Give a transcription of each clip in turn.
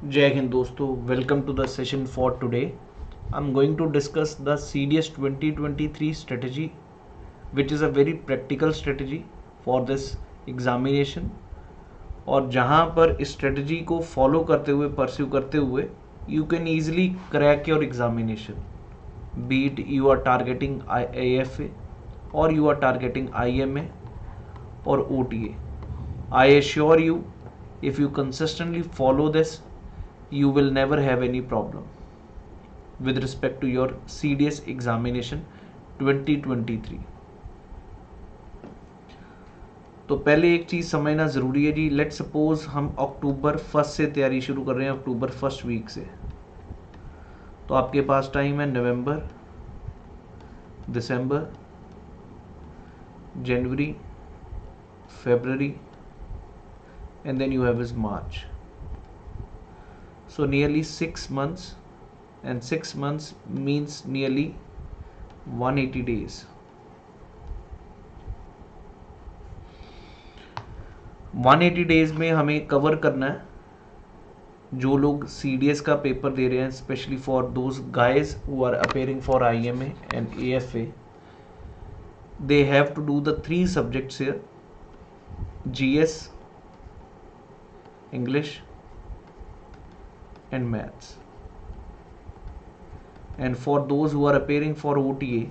Jai Hind दोस्तों, welcome to the session for today. I'm going to discuss the CDS 2023 strategy, which is a very practical strategy for this examination. और जहाँ पर इस strategy को follow करते हुए pursue करते हुए you can easily crack your examination, be it you are targeting AFA or you are targeting IMA or OTA. I assure you, if you consistently follow this, you will never have any problem with respect to your CDS examination 2023. तो पहले एक चीज़ समझना ज़रूरी है जी. Let suppose हम अक्टूबर 1 से तैयारी शुरू कर रहे हैं, अक्टूबर 1 वीक से. तो आपके पास टाइम है नवंबर, दिसंबर, जनवरी, February, and then you have is March. So nearly 6 months, and 6 months means nearly 180 days. 180 days में हमें कवर करना है जो लोग CDS का पेपर दे रहे हैं, specially for those guys who are appearing for IMA and AFA. They have to do the 3 subjects here: GS, English and Maths. And for those who are appearing for OTA,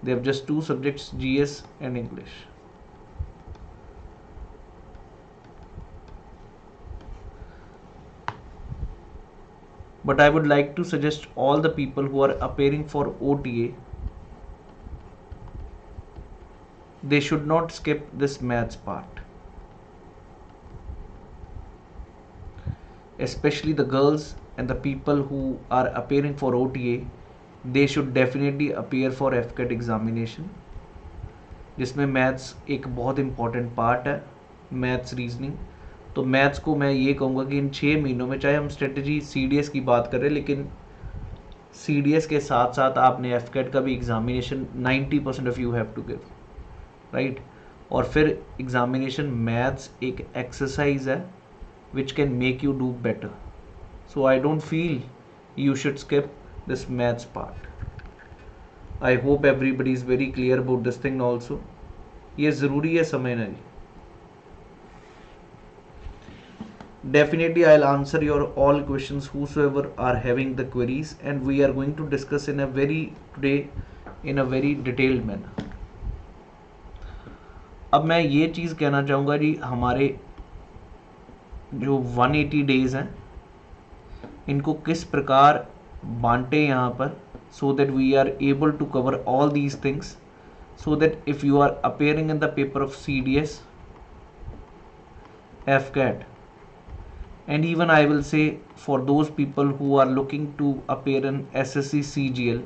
they have just 2 subjects, GS and English. But I would like to suggest all the people who are appearing for OTA, they should not skip this Maths part. Especially the girls and the people who are appearing for OTA, they should definitely appear for FCAT examination, जिसमें maths एक बहुत important part है, maths reasoning. तो maths को मैं ये कहूँगा कि इन 6 महीनों में, चाहे हम स्ट्रेटजी CDS की बात करें, लेकिन CDS के साथ साथ आपने FCAT का भी examination 90% of you have to give, right. और फिर एग्जामिनेशन मैथ्स एक एक्सरसाइज है which can make you do better. So I don't feel you should skip this maths part. I hope everybody is very clear about this thing also. ये ज़रूरी है समझना जी. Definitely I'll answer your all questions whosoever are having the queries, and we are going to discuss in a very detailed manner. अब मैं ये चीज़ कहना चाहूँगा जी, हमारे जो 180 डेज हैं इनको किस प्रकार बांटे यहाँ पर, so that we are able to cover all these things, so that if you are appearing in the paper of CDS, FCAT, and even I will say for those people who are looking to appear in SSC CGL,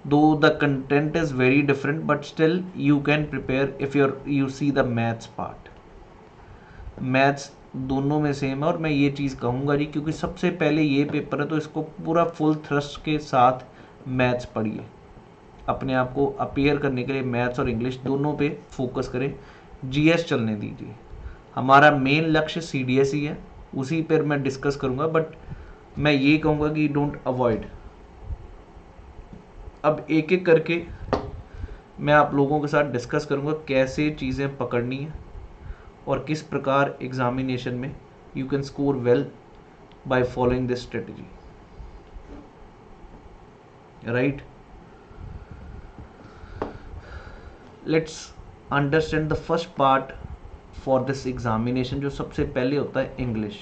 though the content is very different, but still you can prepare if you see the maths part. Maths दोनों में same है. और मैं ये चीज़ कहूँगा जी, क्योंकि सबसे पहले ये पेपर है तो इसको पूरा फुल थ्रस्ट के साथ मैथ्स पढ़िए. अपने आप को अपेयर करने के लिए मैथ्स और इंग्लिश दोनों पे फोकस करें. GS चलने दीजिए. हमारा मेन लक्ष्य CDS ही है, उसी पर मैं डिस्कस करूँगा. बट मैं ये कहूँगा कि डोंट अवॉइड. अब एक एक करके मैं आप लोगों के साथ डिस्कस करूँगा कैसे चीज़ें पकड़नी है और किस प्रकार एग्जामिनेशन में you can score well by following this strategy, right. Let's understand the first part for this examination, जो सबसे पहले होता है इंग्लिश.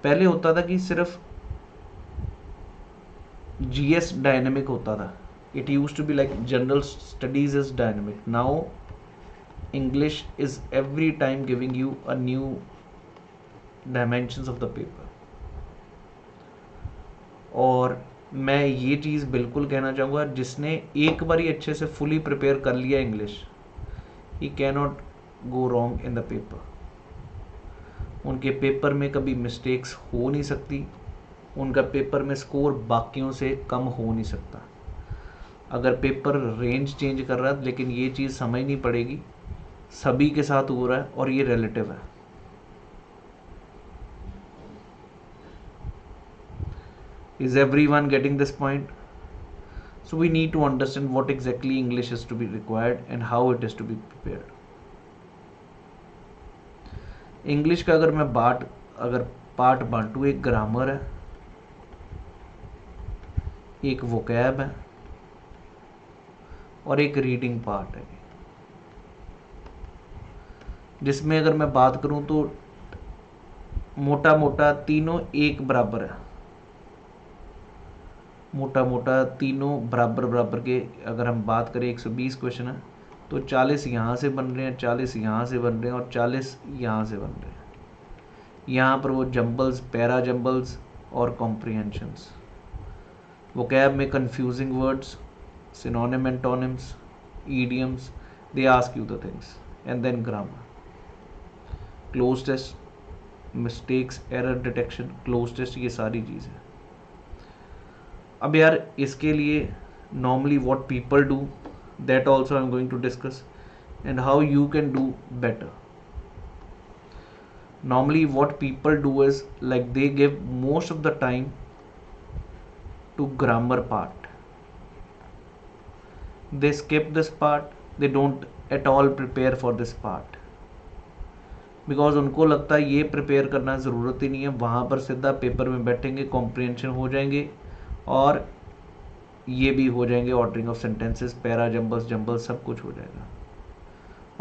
पहले होता था कि सिर्फ GS डायनेमिक होता था. It used to be like general studies is dynamic. Now English is every time giving you a new dimensions of the paper. और मैं ये चीज़ बिल्कुल कहना चाहूँगा, जिसने एक बार ही अच्छे से फुली प्रिपेयर कर लिया English, he cannot go wrong in the paper. उनके पेपर में कभी मिस्टेक्स हो नहीं सकती, उनका पेपर में स्कोर बाकियों से कम हो नहीं सकता. अगर पेपर रेंज चेंज कर रहा है, लेकिन ये चीज़ समझनी पड़ेगी, सभी के साथ हो रहा है और ये रिलेटिव है। Is everyone getting this point? So we need to understand what exactly English is to be required and how it is to be prepared. English का अगर पार्ट बांटू, एक ग्रामर है, एक वोकैब है और एक रीडिंग पार्ट है, जिसमें अगर मैं बात करूं तो मोटा मोटा तीनों एक बराबर है। मोटा मोटा तीनों बराबर बराबर के, अगर हम बात करें 120 क्वेश्चन है तो 40 यहाँ से बन रहे हैं, 40 यहाँ से बन रहे हैं और 40 यहाँ से बन रहे हैं। यहाँ पर वो जम्बल्स, पैरा जम्बल्स और कॉम्प्रिहेंशंस। वोकैब में confusing words, synonym, antonyms, idioms, they ask you the things, and then grammar. Close test, mistakes, error detection, close test, ये सारी चीज़ें। अब यार इसके लिए normally what people do, that also I am going to discuss, and how you can do better. Normally what people do is like they give most of the time to grammar part. They skip this part, they don't at all prepare for this part, because उनको लगता है ये prepare करना ज़रूरत ही नहीं है, वहाँ पर सीधा पेपर में बैठेंगे, कॉम्प्रिहेंशन हो जाएंगे और ये भी हो जाएंगे, ordering of sentences, para jumbles jumbles सब कुछ हो जाएगा।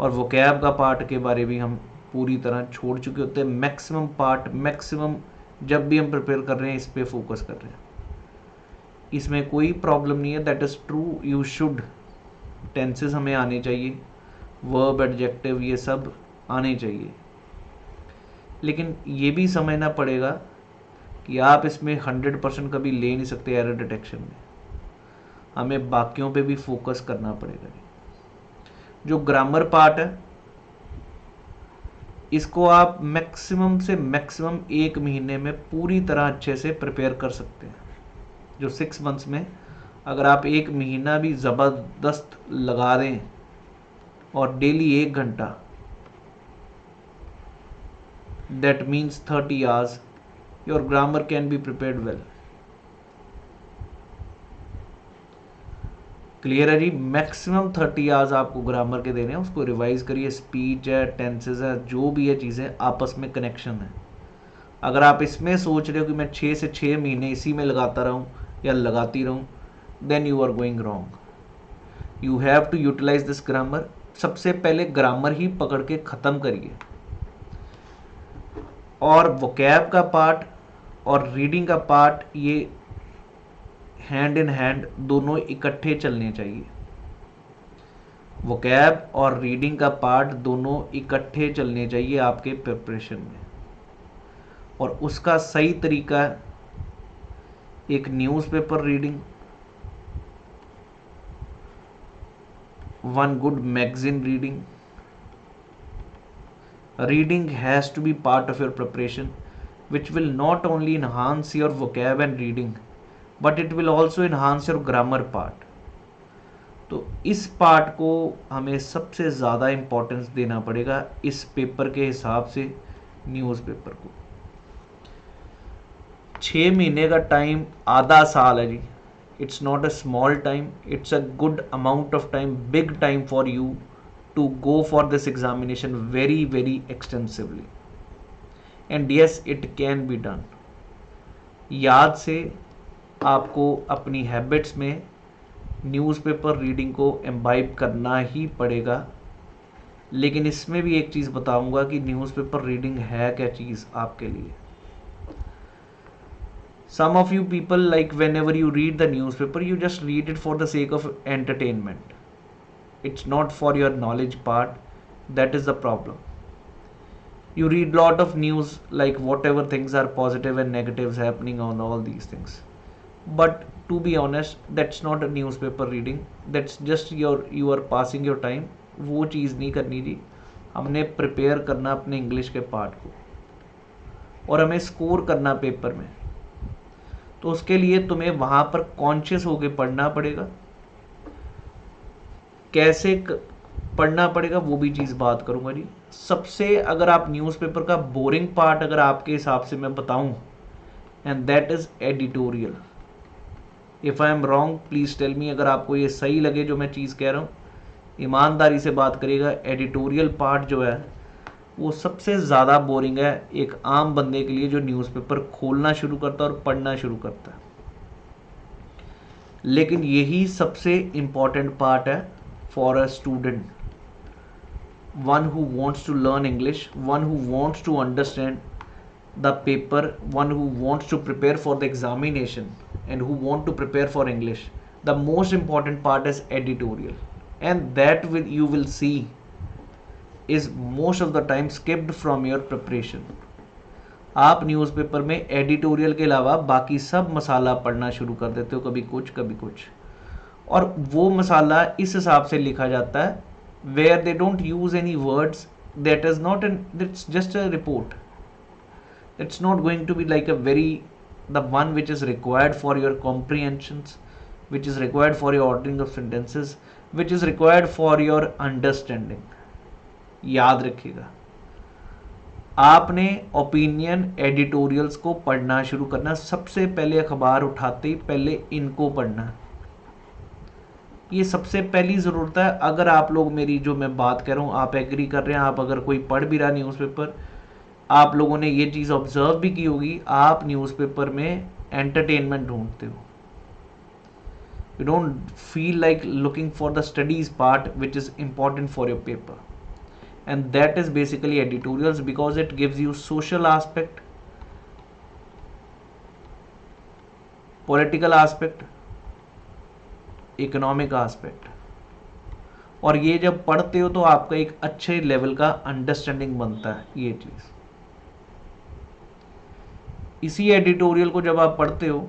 और वोकैब का पार्ट के बारे में हम पूरी तरह छोड़ चुके होते हैं। मैक्सिमम पार्ट, मैक्सिमम जब भी हम प्रिपेयर कर रहे हैं इस पे फोकस कर रहे हैं, इसमें कोई प्रॉब्लम नहीं है, that is true, you should. Tenses हमें आने चाहिए, वर्ब, एडजेक्टिव, ये सब आने चाहिए, लेकिन ये भी समझना पड़ेगा कि आप इसमें 100% कभी ले नहीं सकते एरर डिटेक्शन में, हमें बाकियों पे भी फोकस करना पड़ेगा। जो ग्रामर पार्ट है इसको आप मैक्सिमम से मैक्सिमम 1 महीने में पूरी तरह अच्छे से प्रिपेयर कर सकते हैं। जो 6 मंथ्स में अगर आप 1 महीना भी ज़बरदस्त लगा दें और डेली 1 घंटा, that means 30 hours, your grammar can be prepared well. Clear है जी? मैक्सिमम 30 आवर्स आपको ग्रामर के देने हैं, उसको रिवाइज करिए। स्पीच है, टेंसेस है, जो भी है चीज़ें, आपस में कनेक्शन है। अगर आप इसमें सोच रहे हो कि मैं 6 से 6 महीने इसी में लगाता रहूँ या लगाती रहूँ, then you are going wrong. You have to utilize this grammar. सबसे पहले ग्रामर ही पकड़ के ख़त्म करिए, और वोकैब का पार्ट और रीडिंग का पार्ट ये हैंड इन हैंड दोनों इकट्ठे चलने चाहिए। वोकैब और रीडिंग का पार्ट दोनों इकट्ठे चलने चाहिए आपके प्रिपरेशन में, और उसका सही तरीका है एक newspaper reading, 1 good magazine reading. Reading has to be part of your preparation, which will not only enhance your vocab and reading, but it will also enhance your grammar part. तो इस part को हमें सबसे ज़्यादा importance देना पड़ेगा इस paper के हिसाब से, न्यूज़पेपर को। 6 महीने का टाइम आधा साल है जी। It's not a small time, it's a good amount of time, big time for you to go for this examination very extensively, and yes, it can be done. याद से आपको अपनी हैबिट्स में न्यूज़पेपर रीडिंग को imbibe करना ही पड़ेगा। लेकिन इसमें भी एक चीज़ बताऊंगा कि न्यूज़पेपर रीडिंग है क्या चीज़ आपके लिए। Some of you people, like whenever you read the newspaper, you just read it for the sake of entertainment. It's not for your knowledge part. That is the problem. You read lot of news, like whatever things are positive and negatives happening on all these things, but to be honest, that's not a newspaper reading. That's just you are passing your time. वो चीज़ नहीं करनी जी। हमने prepare करना अपने English के part को, और हमें स्कोर करना पेपर में। तो उसके लिए तुम्हें वहाँ पर कॉन्शियस होकर पढ़ना पड़ेगा, कैसे पढ़ना पड़ेगा वो भी चीज़ बात करूंगा जी। सबसे अगर आप न्यूज़पेपर का बोरिंग पार्ट अगर आपके हिसाब से मैं बताऊं, and that is editorial. If I am wrong please tell me, अगर आपको ये सही लगे जो मैं चीज़ कह रहा हूँ, ईमानदारी से बात करिएगा। एडिटोरियल पार्ट जो है वो सबसे ज़्यादा बोरिंग है एक आम बंदे के लिए जो न्यूज़पेपर खोलना शुरू करता है और पढ़ना शुरू करता है। लेकिन यही सबसे इम्पॉर्टेंट पार्ट है for a student, one who wants to learn English, one who wants to understand the paper, one who wants to prepare for the examination and who want to prepare for English. The most important part is editorial, and that you will see is most of the time skipped from your preparation. आप newspaper में editorial के अलावा बाकी सब मसाला पढ़ना शुरू कर देते हो, कभी कुछ कभी कुछ, और वो मसाला इस हिसाब से लिखा जाता है where they don't use any words, that is not it's just a report. It's not going to be like the one which is required for your comprehensions, which is required for your ordering of sentences, which is required for your understanding. याद रखिएगा, आपने opinion editorials को पढ़ना शुरू करना, सबसे पहले अखबार उठाते ही पहले इनको पढ़ना, ये सबसे पहली ज़रूरत है। अगर आप लोग मेरी जो मैं बात कर रहा हूँ आप एग्री कर रहे हैं, आप अगर कोई पढ़ भी रहा न्यूज़पेपर, आप लोगों ने ये चीज़ ऑब्जर्व भी की होगी, आप न्यूज़पेपर में एंटरटेनमेंट ढूंढते हो। You don't feel like looking for the studies part which is important for your paper, and that is basically editorials, because it gives you social aspect, political aspect, economic aspect, और ये जब पढ़ते हो तो आपका एक अच्छे लेवल का अंडरस्टैंडिंग बनता है ये चीज़। इसी एडिटोरियल को जब आप पढ़ते हो,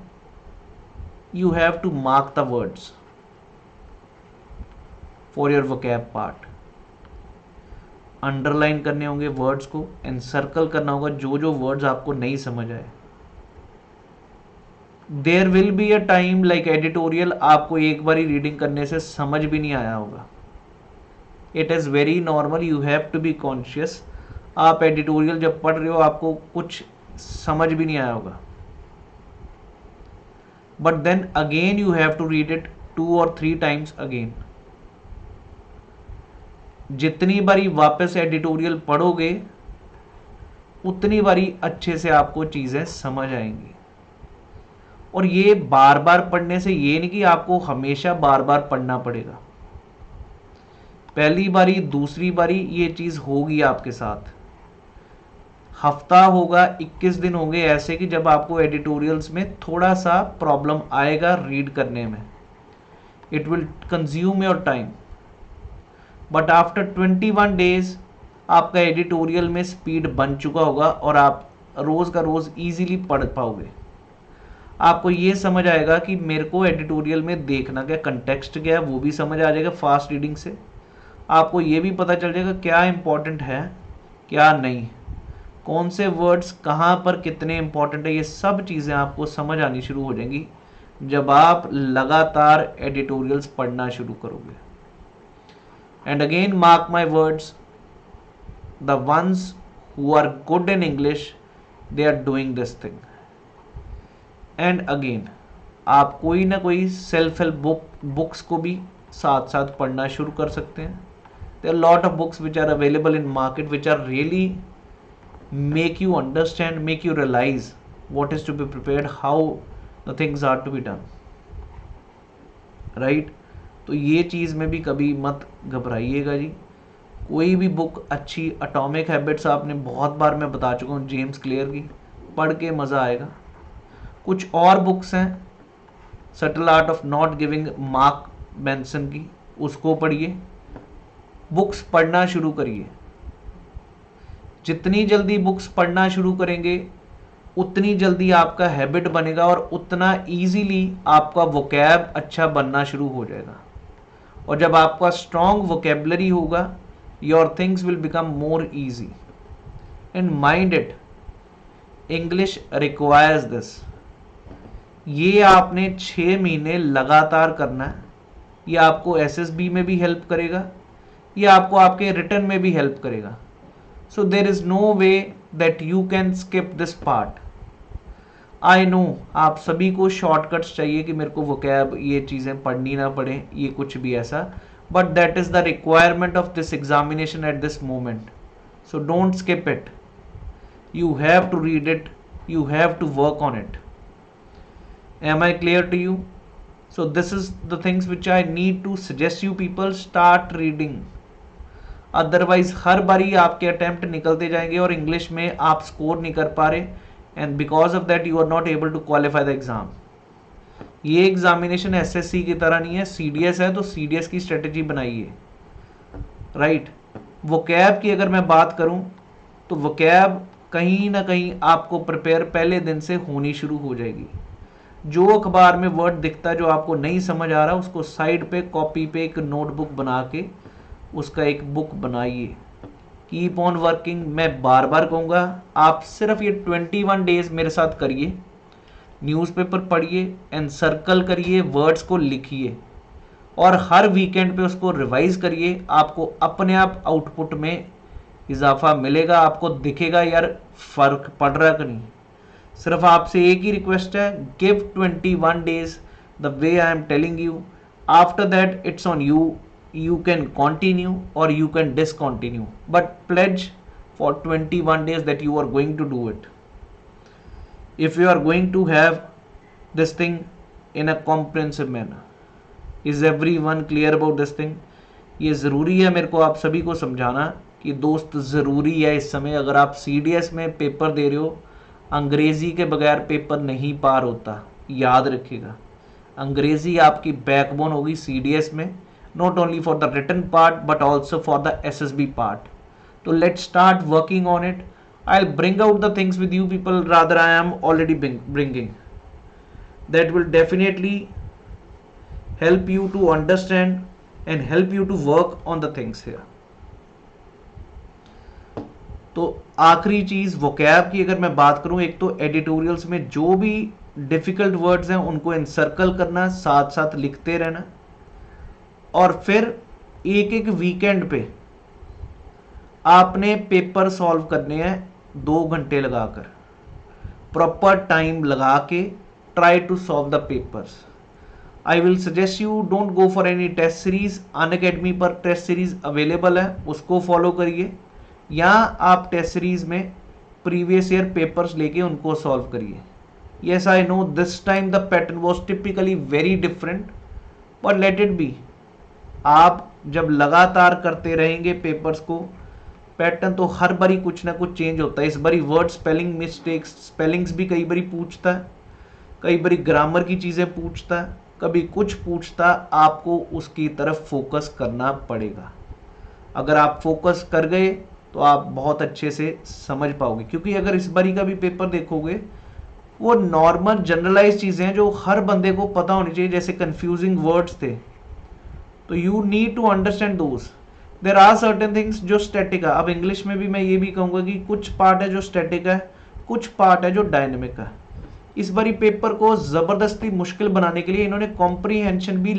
you have to mark the words for your vocab part, underline करने होंगे वर्ड्स को, एंड सर्कल करना होगा जो जो वर्ड्स आपको नहीं समझ आए। There will be a time like editorial आपको एक बारी रीडिंग करने से समझ भी नहीं आया होगा, it is very normal, you have to be conscious. आप एडिटोरियल जब पढ़ रहे हो आपको कुछ समझ भी नहीं आया होगा, but then again you have to read it 2 or 3 times again. जितनी बारी वापस एडिटोरियल पढ़ोगे उतनी बारी अच्छे से आपको चीज़ें समझ आएंगी। और ये बार बार पढ़ने से ये नहीं कि आपको हमेशा बार बार पढ़ना पड़ेगा, पहली बारी दूसरी बारी ये चीज़ होगी आपके साथ, हफ्ता होगा 21 दिन होंगे ऐसे कि जब आपको एडिटोरियल्स में थोड़ा सा प्रॉब्लम आएगा रीड करने में, it will consume your time, but after 21 days आपका एडिटोरियल में स्पीड बन चुका होगा और आप रोज़ का रोज़ ईजीली पढ़ पाओगे। आपको ये समझ आएगा कि मेरे को एडिटोरियल में देखना क्या, कंटेक्स्ट क्या है वो भी समझ आ जाएगा फास्ट रीडिंग से। आपको ये भी पता चल जाएगा क्या इंपॉर्टेंट है क्या नहीं, कौन से वर्ड्स कहाँ पर कितने इंपॉर्टेंट है, ये सब चीज़ें आपको समझ आनी शुरू हो जाएंगी जब आप लगातार एडिटोरियल्स पढ़ना शुरू करोगे। And again mark my words, the ones who are good in English they are doing this thing. And again आप कोई ना कोई सेल्फ हेल्प बुक्स को भी साथ साथ पढ़ना शुरू कर सकते हैं। There are lot of books which are available in market which are really make you understand, make you realize what is to be prepared, how the things are to be done, right? तो ये चीज़ में भी कभी मत घबराइएगा जी। कोई भी book अच्छी, atomic habits आपने बहुत बार मैं बता चुका हूँ जेम्स क्लियर की, पढ़ के मज़ा आएगा। कुछ और बुक्स हैं, subtle art of not giving mark Benson की, उसको पढ़िए। बुक्स पढ़ना शुरू करिए, जितनी जल्दी बुक्स पढ़ना शुरू करेंगे उतनी जल्दी आपका हैबिट बनेगा और उतना इजीली आपका वोकैब अच्छा बनना शुरू हो जाएगा। और जब आपका स्ट्रॉन्ग वोकेबलरी होगा, your things will become more easy. And mind it, English requires this. ये आपने 6 महीने लगातार करना है, ये आपको SSB में भी हेल्प करेगा, ये आपको आपके रिटर्न में भी हेल्प करेगा. So there is no way that you can skip this part. I know आप सभी को शॉर्टकट्स चाहिए कि मेरे को वोकैब ये चीज़ें पढ़नी ना पड़े, ये कुछ भी ऐसा, but that is the requirement of this examination at this moment. So don't skip it. You have to read it, you have to work on it. Am I clear to you? So this is the things which I need to suggest you people, start reading. Otherwise हर बारी आपके attempt निकलते जाएंगे और English में आप score नहीं कर पा रहे, and because of that you are not able to qualify the exam. ये एग्जामिनेशन SSC की तरह नहीं है, CDS है, तो CDS की स्ट्रेटेजी बनाइए, राइट. वोकैब की अगर मैं बात करूं तो वोकैब कहीं ना कहीं आपको प्रिपेयर पहले दिन से होनी शुरू हो जाएगी. जो अखबार में वर्ड दिखता है जो आपको नहीं समझ आ रहा, उसको साइड पे कॉपी पे एक नोटबुक बना के उसका एक बुक बनाइए. Keep on working. मैं बार बार कहूँगा, आप सिर्फ ये 21 डेज मेरे साथ करिए. न्यूज़पेपर पढ़िए एंड सर्कल करिए, वर्ड्स को लिखिए और हर वीकेंड पे उसको रिवाइज करिए. आपको अपने आप आउटपुट में इजाफा मिलेगा, आपको दिखेगा यार फर्क पड़ रहा कि नहीं. सिर्फ आपसे एक ही रिक्वेस्ट है, give 21 days the way I am telling you. After that it's on you. You can continue or you can discontinue, but pledge for 21 days that you are going to do it. If you are going to have this thing in a comprehensive manner. Is everyone clear about this thing? ये ज़रूरी है मेरे को आप सभी को समझाना कि दोस्त ज़रूरी है इस समय. अगर आप CDS में पेपर दे रहे हो, अंग्रेज़ी के बगैर पेपर नहीं पार होता, याद रखिएगा. अंग्रेज़ी आपकी बैकबोन होगी CDS में, not only for the written part but also for the SSB part. So let's start working on it. I'll bring out the things with you people, rather I am already bringing. That will definitely help you to understand and help you to work on the things here. तो आखिरी चीज vocab की अगर मैं बात करूं, एक तो एडिटोरियल्स में जो भी डिफिकल्ट वर्ड्स हैं उनको इनसर्कल करना, साथ साथ लिखते रहना, और फिर एक एक वीकेंड पे आपने पेपर सॉल्व करने हैं 2 घंटे लगाकर, प्रॉपर टाइम लगा के try to solve the papers. I will suggest you don't go for any test series. Unacademy पर टेस्ट सीरीज अवेलेबल है, उसको फॉलो करिए, या आप टेस्ट सीरीज में प्रीवियस ईयर पेपर्स लेके उनको सॉल्व करिए. Yes I know this time the pattern was typically very different, but let it be. आप जब लगातार करते रहेंगे पेपर्स को, पैटर्न तो हर बारी कुछ ना कुछ चेंज होता है. इस बारी वर्ड स्पेलिंग मिस्टेक्स, स्पेलिंग्स भी कई बारी पूछता है, कई बारी ग्रामर की चीज़ें पूछता है, कभी कुछ पूछता. आपको उसकी तरफ फोकस करना पड़ेगा. अगर आप फोकस कर गए तो आप बहुत अच्छे से समझ पाओगे, क्योंकि अगर इस बारी का भी पेपर देखोगे वो नॉर्मल जनरलाइज चीज़ें हैं जो हर बंदे को पता होनी चाहिए. जैसे कंफ्यूजिंग वर्ड्स थे, तो you need to understand those. There are certain things जो स्टैटिक है. अब इंग्लिश में भी मैं ये भी कहूँगा कि कुछ पार्ट है जो स्टैटिक है, कुछ पार्ट है जो डायनेमिक है. इस बारी पेपर को ज़बरदस्ती मुश्किल बनाने के लिए इन्होंने कॉम्प्रीहेंशन भी